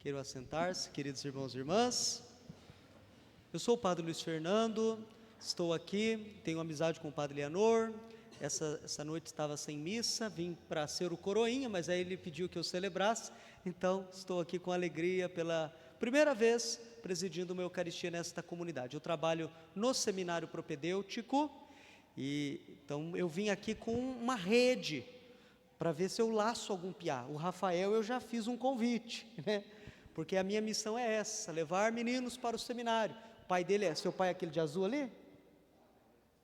Queiram assentar-se, queridos irmãos e irmãs. Eu sou o Padre Luiz Fernando, estou aqui, tenho amizade com o Padre Leonor. Essa noite estava sem missa, vim para ser o coroinha, mas aí ele pediu que eu celebrasse, então estou aqui com alegria pela primeira vez presidindo uma Eucaristia nesta comunidade. Eu trabalho no seminário propedêutico e então eu vim aqui com uma rede para ver se eu laço algum piá. O Rafael eu já fiz um convite, né? Porque a minha missão é essa, levar meninos para o seminário. O pai dele seu pai é aquele de azul ali?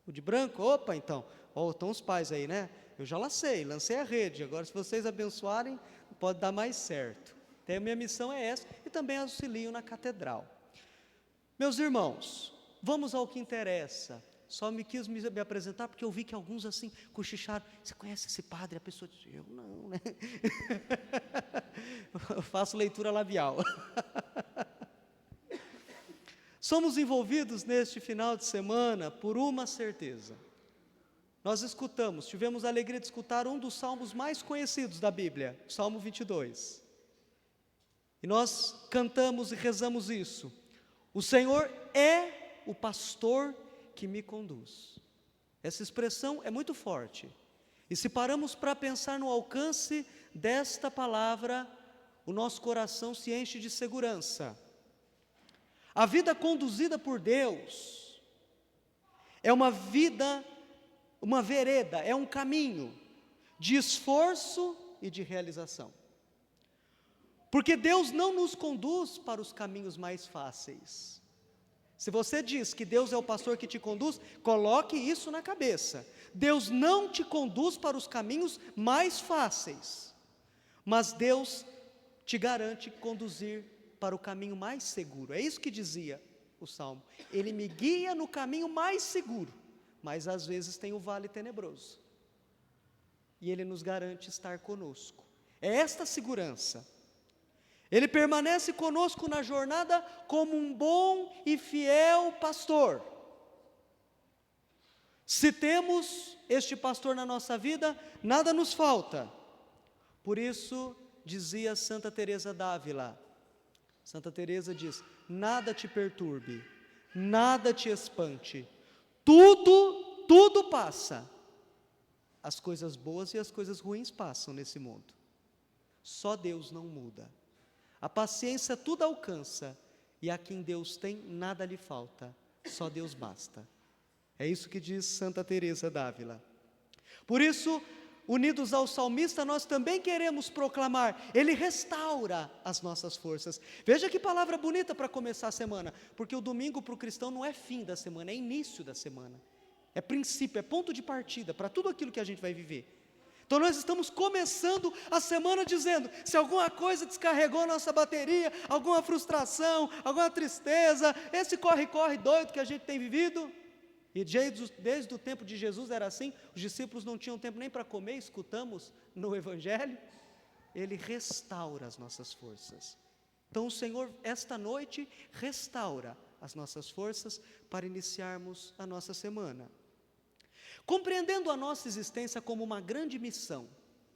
O de branco? Opa, então, estão os pais aí, né? Eu já lancei a rede, agora se vocês abençoarem, pode dar mais certo. Então a minha missão é essa, e também auxilio na catedral. Meus irmãos, vamos ao que interessa. Só me quis me apresentar, porque eu vi que alguns assim, cochicharam, você conhece esse padre? A pessoa diz, eu não, né? Eu faço leitura labial. Somos envolvidos neste final de semana por uma certeza. Nós tivemos a alegria de escutar um dos salmos mais conhecidos da Bíblia, o Salmo 22. E nós cantamos e rezamos isso. O Senhor é o pastor que me conduz. Essa expressão é muito forte. E se paramos para pensar no alcance desta palavra, o nosso coração se enche de segurança. A vida conduzida por Deus é uma vida, uma vereda, é um caminho de esforço e de realização. Porque Deus não nos conduz para os caminhos mais fáceis. Se você diz que Deus é o pastor que te conduz, coloque isso na cabeça. Deus não te conduz para os caminhos mais fáceis, mas Deus te garante conduzir para o caminho mais seguro. É isso que dizia o Salmo. Ele me guia no caminho mais seguro, mas às vezes tem o vale tenebroso. E Ele nos garante estar conosco. É esta segurança. Ele permanece conosco na jornada como um bom e fiel pastor. Se temos este pastor na nossa vida, nada nos falta. Por isso, dizia Santa Teresa d'Ávila, Santa Teresa diz, nada te perturbe, nada te espante, tudo passa. As coisas boas e as coisas ruins passam nesse mundo. Só Deus não muda. A paciência tudo alcança, e a quem Deus tem, nada lhe falta, só Deus basta. É isso que diz Santa Teresa d'Ávila. Por isso, unidos ao salmista, nós também queremos proclamar, ele restaura as nossas forças. Veja que palavra bonita para começar a semana, porque o domingo para o cristão não é fim da semana, é início da semana, é princípio, é ponto de partida para tudo aquilo que a gente vai viver. Então nós estamos começando a semana dizendo, se alguma coisa descarregou a nossa bateria, alguma frustração, alguma tristeza, esse corre-corre doido que a gente tem vivido, e desde o tempo de Jesus era assim, os discípulos não tinham tempo nem para comer, escutamos no Evangelho, Ele restaura as nossas forças. Então o Senhor, esta noite, restaura as nossas forças para iniciarmos a nossa semana. Compreendendo a nossa existência como uma grande missão,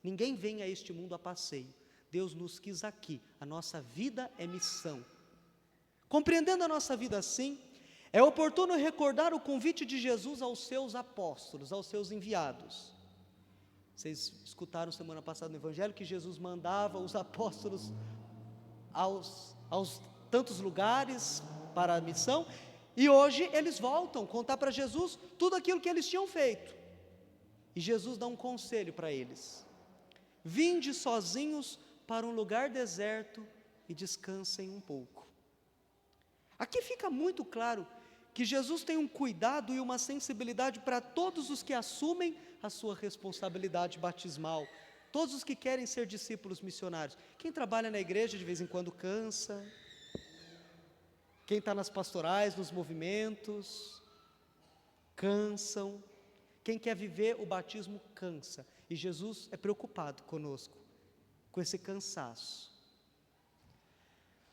ninguém vem a este mundo a passeio, Deus nos quis aqui, a nossa vida é missão. Compreendendo a nossa vida assim, é oportuno recordar o convite de Jesus aos seus apóstolos, aos seus enviados. Vocês escutaram semana passada no Evangelho que Jesus mandava os apóstolos aos tantos lugares para a missão, e hoje eles voltam contar para Jesus tudo aquilo que eles tinham feito. E Jesus dá um conselho para eles: vinde sozinhos para um lugar deserto e descansem um pouco. Aqui fica muito claro que Jesus tem um cuidado e uma sensibilidade para todos os que assumem a sua responsabilidade batismal, todos os que querem ser discípulos missionários. Quem trabalha na igreja de vez em quando cansa, quem está nas pastorais, nos movimentos, cansam. Quem quer viver o batismo cansa. E Jesus é preocupado conosco, com esse cansaço.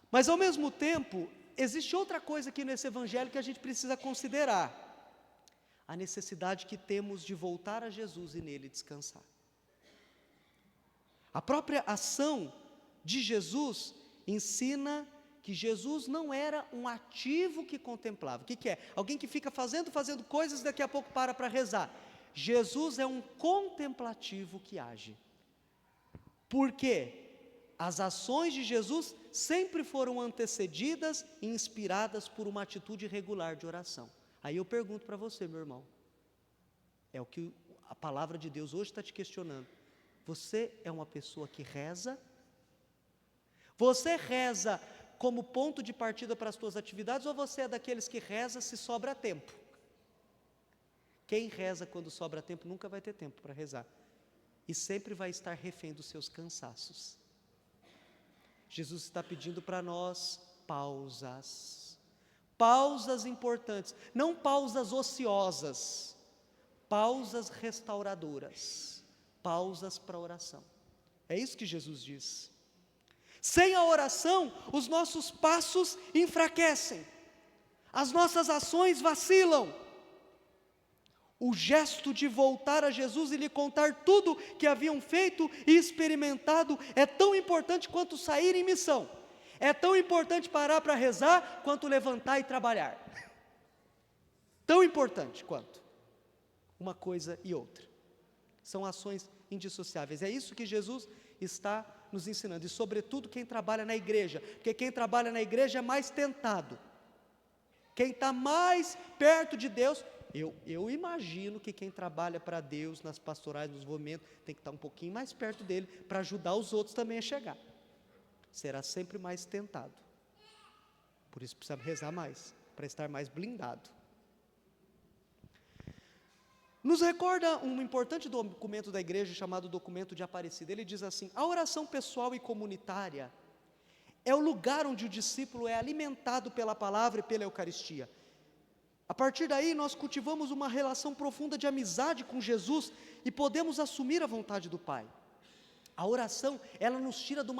Mas ao mesmo tempo, existe outra coisa aqui nesse Evangelho que a gente precisa considerar. A necessidade que temos de voltar a Jesus e nele descansar. A própria ação de Jesus ensina que Jesus não era um ativo que contemplava. O que é? Alguém que fica fazendo coisas e daqui a pouco para rezar. Jesus é um contemplativo que age. Por quê? As ações de Jesus sempre foram antecedidas e inspiradas por uma atitude regular de oração. Aí eu pergunto para você, meu irmão, é o que a palavra de Deus hoje está te questionando. Você é uma pessoa que reza? Você reza como ponto de partida para as suas atividades, ou você é daqueles que reza se sobra tempo? Quem reza quando sobra tempo nunca vai ter tempo para rezar, e sempre vai estar refém dos seus cansaços. Jesus está pedindo para nós pausas importantes, não pausas ociosas, pausas restauradoras, pausas para oração. É isso que Jesus diz. Sem a oração, os nossos passos enfraquecem, as nossas ações vacilam. O gesto de voltar a Jesus e lhe contar tudo que haviam feito e experimentado é tão importante quanto sair em missão. É tão importante parar para rezar quanto levantar e trabalhar. Tão importante quanto uma coisa e outra. São ações indissociáveis. É isso que Jesus está nos ensinando. E sobretudo quem trabalha na igreja. Porque quem trabalha na igreja é mais tentado. Quem está mais perto de Deus. Eu imagino que quem trabalha para Deus nas pastorais, nos movimentos, tem que estar um pouquinho mais perto dele para ajudar os outros também a chegar. Será sempre mais tentado. Por isso precisa rezar mais, para estar mais blindado. Nos recorda um importante documento da igreja chamado Documento de Aparecida. Ele diz assim: a oração pessoal e comunitária é o lugar onde o discípulo é alimentado pela palavra e pela Eucaristia. A partir daí nós cultivamos uma relação profunda de amizade com Jesus e podemos assumir a vontade do Pai. A oração, ela nos tira de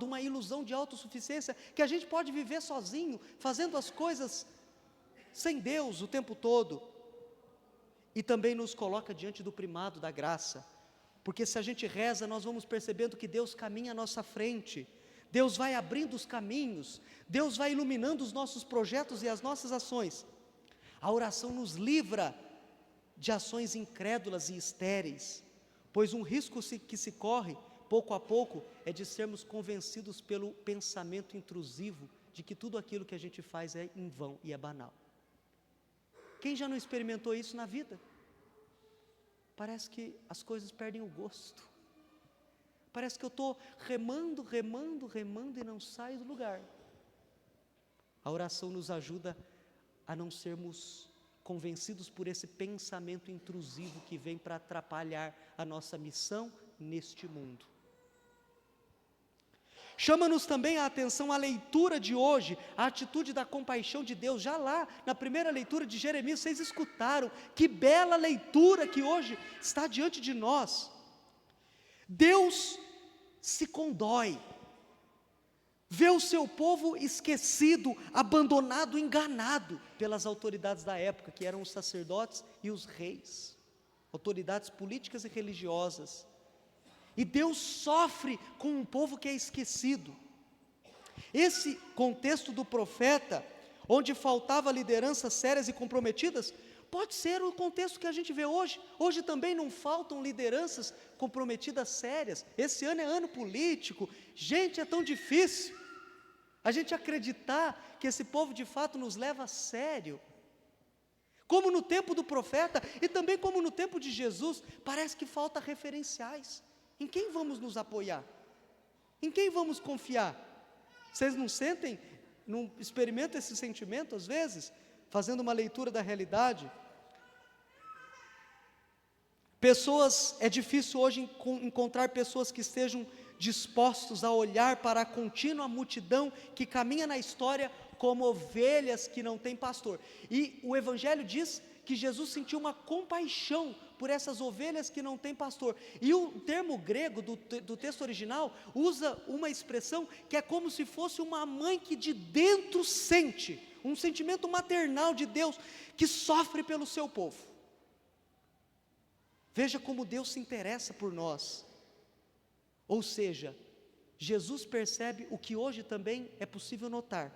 uma ilusão de autossuficiência, que a gente pode viver sozinho, fazendo as coisas sem Deus o tempo todo. E também nos coloca diante do primado da graça, porque se a gente reza, nós vamos percebendo que Deus caminha à nossa frente, Deus vai abrindo os caminhos, Deus vai iluminando os nossos projetos e as nossas ações. A oração nos livra de ações incrédulas e estéreis, pois um risco que se corre, pouco a pouco, é de sermos convencidos pelo pensamento intrusivo de que tudo aquilo que a gente faz é em vão e é banal. Quem já não experimentou isso na vida? Parece que as coisas perdem o gosto. Parece que eu estou remando e não saio do lugar. A oração nos ajuda a não sermos convencidos por esse pensamento intrusivo que vem para atrapalhar a nossa missão neste mundo. Chama-nos também a atenção a leitura de hoje, a atitude da compaixão de Deus. Já lá na primeira leitura de Jeremias, vocês escutaram que bela leitura que hoje está diante de nós. Deus se condói, vê o seu povo esquecido, abandonado, enganado pelas autoridades da época, que eram os sacerdotes e os reis, autoridades políticas e religiosas. E Deus sofre com um povo que é esquecido. Esse contexto do profeta, onde faltava lideranças sérias e comprometidas, pode ser o contexto que a gente vê hoje. Hoje também não faltam lideranças comprometidas sérias. Esse ano é ano político. Gente, é tão difícil a gente acreditar que esse povo de fato nos leva a sério. Como no tempo do profeta e também como no tempo de Jesus, parece que falta referenciais. Em quem vamos nos apoiar? Em quem vamos confiar? Vocês não sentem, não experimentam esse sentimento às vezes? Fazendo uma leitura da realidade? É difícil hoje encontrar pessoas que estejam dispostos a olhar para a contínua multidão que caminha na história como ovelhas que não têm pastor. E o Evangelho diz que Jesus sentiu uma compaixão por essas ovelhas que não têm pastor. E o termo grego do texto original usa uma expressão que é como se fosse uma mãe que de dentro sente, um sentimento maternal de Deus, que sofre pelo seu povo. Veja como Deus se interessa por nós. Ou seja, Jesus percebe o que hoje também é possível notar: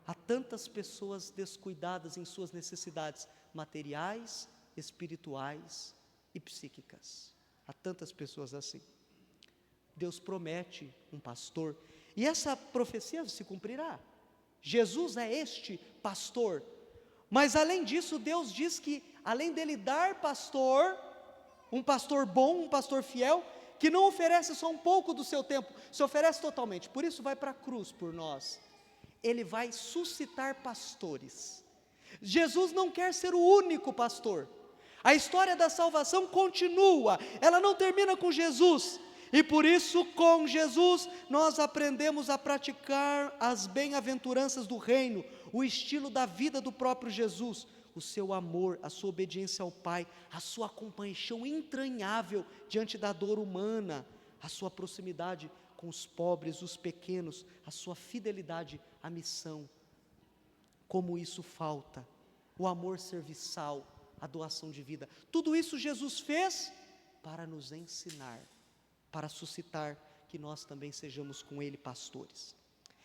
há tantas pessoas descuidadas em suas necessidades materiais, espirituais e psíquicas. Há tantas pessoas assim. Deus promete um pastor, e essa profecia se cumprirá. Jesus é este pastor, mas além disso, Deus diz que, além dele dar pastor, um pastor bom, um pastor fiel, que não oferece só um pouco do seu tempo, se oferece totalmente, por isso vai para a cruz por nós. Ele vai suscitar pastores. Jesus não quer ser o único pastor. A história da salvação continua, ela não termina com Jesus, e por isso, com Jesus, nós aprendemos a praticar as bem-aventuranças do reino, o estilo da vida do próprio Jesus, o seu amor, a sua obediência ao Pai, a sua compaixão entranhável diante da dor humana, a sua proximidade com os pobres, os pequenos, a sua fidelidade à missão. Como isso falta, o amor serviçal, a doação de vida, tudo isso Jesus fez para nos ensinar, para suscitar que nós também sejamos com Ele pastores.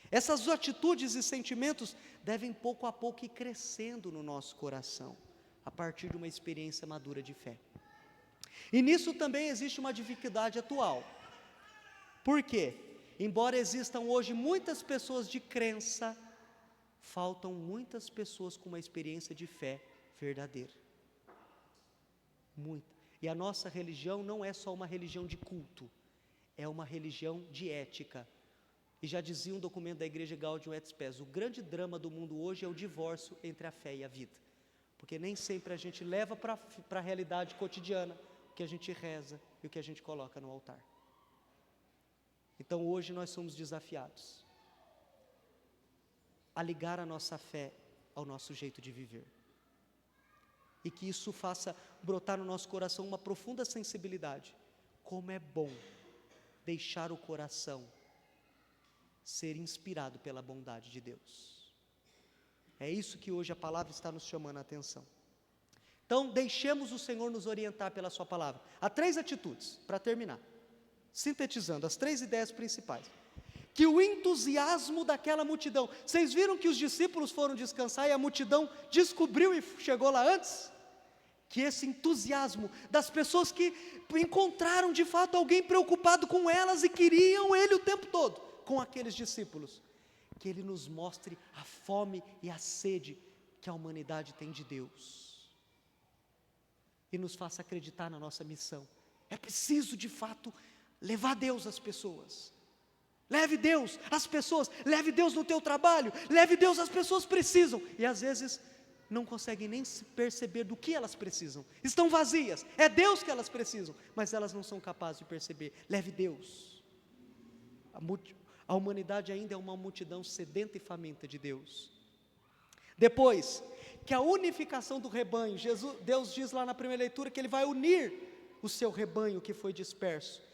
Essas atitudes e sentimentos devem pouco a pouco ir crescendo no nosso coração, a partir de uma experiência madura de fé. E nisso também existe uma dificuldade atual. Por quê? Embora existam hoje muitas pessoas de crença, faltam muitas pessoas com uma experiência de fé verdadeira. Muita. E a nossa religião não é só uma religião de culto, é uma religião de ética. E já dizia um documento da Igreja Gaudium et Spes, o grande drama do mundo hoje é o divórcio entre a fé e a vida. Porque nem sempre a gente leva para a realidade cotidiana o que a gente reza e o que a gente coloca no altar. Então hoje nós somos desafiados a ligar a nossa fé ao nosso jeito de viver. E que isso faça brotar no nosso coração uma profunda sensibilidade. Como é bom deixar o coração ser inspirado pela bondade de Deus. É isso que hoje a palavra está nos chamando a atenção. Então, deixemos o Senhor nos orientar pela sua palavra. Há 3 atitudes, para terminar. Sintetizando, as 3 ideias principais. Que o entusiasmo daquela multidão, vocês viram que os discípulos foram descansar e a multidão descobriu e chegou lá antes? Que esse entusiasmo das pessoas que encontraram de fato alguém preocupado com elas e queriam Ele o tempo todo, com aqueles discípulos, que Ele nos mostre a fome e a sede que a humanidade tem de Deus, e nos faça acreditar na nossa missão. É preciso de fato levar Deus às pessoas. Leve Deus às pessoas, leve Deus no teu trabalho, leve Deus às pessoas precisam, e às vezes não conseguem nem se perceber do que elas precisam, estão vazias, é Deus que elas precisam, mas elas não são capazes de perceber. Leve Deus. A humanidade ainda é uma multidão sedenta e faminta de Deus. Depois, que a unificação do rebanho, Deus diz lá na primeira leitura que Ele vai unir o seu rebanho que foi disperso.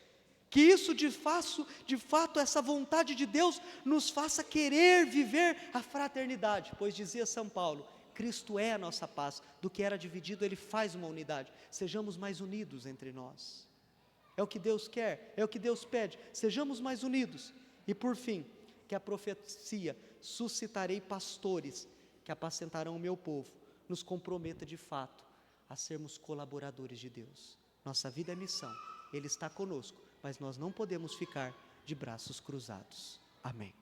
Que isso de fato, essa vontade de Deus nos faça querer viver a fraternidade, pois dizia São Paulo, Cristo é a nossa paz, do que era dividido Ele faz uma unidade, sejamos mais unidos entre nós. É o que Deus quer, é o que Deus pede, sejamos mais unidos. E por fim, que a profecia, suscitarei pastores que apacentarão o meu povo, nos comprometa de fato a sermos colaboradores de Deus. Nossa vida é missão, Ele está conosco, mas nós não podemos ficar de braços cruzados. Amém.